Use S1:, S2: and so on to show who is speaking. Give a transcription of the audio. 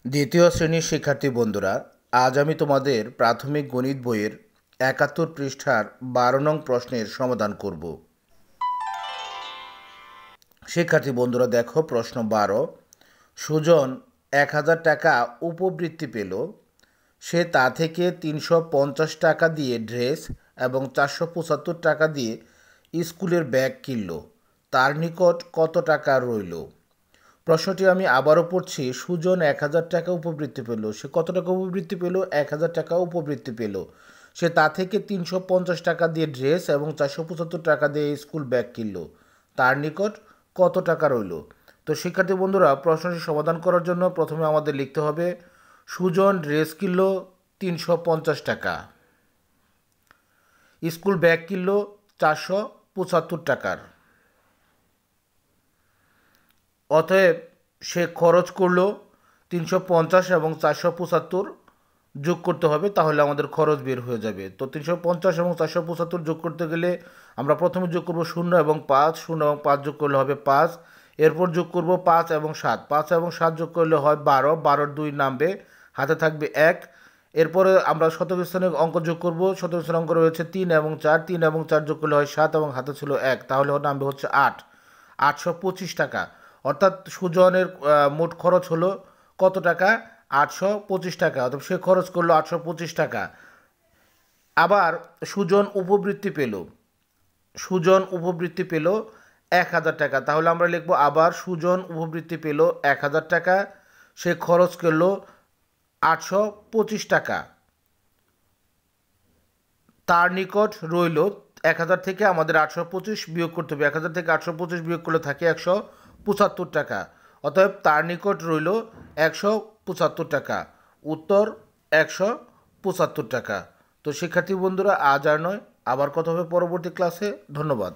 S1: দ্বিতীয় শ্রেণীর শিক্ষার্থী বন্ধুরা, আজ আমি তোমাদের প্রাথমিক গণিত বইয়ের ৭১ পৃষ্ঠার ১২ নং প্রশ্নের সমাধান করব। শিক্ষার্থী বন্ধুরা দেখো, প্রশ্ন ১২। সুজন ১,০০০ টাকা উপবৃত্তি পেল। সে তা থেকে ৩৫০ টাকা দিয়ে ড্রেস এবং ৪৭৫ টাকা দিয়ে স্কুলের ব্যাগ কিনল। তার নিকট কত টাকা রইল? প্রশ্নটি আমি আবারও পড়ছি। সুজন ১,০০০ টাকা উপবৃত্তি পেল। সে কত টাকা উপবৃত্তি পেল? ১,০০০ টাকা উপবৃত্তি পেল। সে তা থেকে ৩৫০ টাকা দিয়ে ড্রেস এবং ৪৭৫ টাকা দিয়ে স্কুল ব্যাগ কিনল। তার নিকট কত টাকা রইল? তো শিক্ষার্থী বন্ধুরা, প্রশ্নটি সমাধান করার জন্য প্রথমে আমাদের লিখতে হবে সুজন ড্রেস কিনল ৩৫০ টাকা, স্কুল ব্যাগ কিনল ৪৭৫ টাকার। অতএব সে খরচ করলো ৩৫০ এবং ৪৭৫ যোগ করতে হবে, তাহলে আমাদের খরচ বের হয়ে যাবে। তো ৩৫০ এবং ৪৭৫ যোগ করতে গেলে আমরা প্রথমে যোগ করব ০ এবং ৫, ০ এবং ৫ যোগ করলে হবে ৫। এরপর যোগ করব ৫ এবং ৭, ৫ এবং ৭ যোগ করলে হয় ১২, ১২-র ২ নামবে, হাতে থাকবে ১। এরপরে আমরা শতক স্থানে অঙ্ক যোগ করব। শতক স্থানে অঙ্ক রয়েছে ৩ এবং ৪, ৩ এবং ৪ যোগ করলে হয় ৭ এবং হাতে ছিল ১, তাহলে নামবে হচ্ছে ৮, ৮২৫ টাকা। অর্থাৎ সুজনের মোট খরচ হলো কত টাকা? ৮২৫ টাকা। অর্থাৎ সে খরচ করলো ৮২৫ টাকা। আবার সুজন উপবৃত্তি পেল, সুজন উপবৃত্তি পেল ১,০০০ টাকা। তাহলে আমরা লিখব আবার সুজন উপবৃত্তি পেল ১,০০০ টাকা, সে খরচ করলো ৮২৫ টাকা। তার নিকট রইল ১,০০০ থেকে আমাদের ৮২৫ বিয়োগ করতে হবে। ১,০০০ থেকে ৮২৫ বিয়োগ করলে থাকে ১৭৫ টাকা। অতএব তার নিকট রইল ১৭৫ টাকা। উত্তর ১৭৫ টাকা। তো শিক্ষার্থী বন্ধুরা, আজ আর নয়, আবার কথা হবে পরবর্তী ক্লাসে। ধন্যবাদ।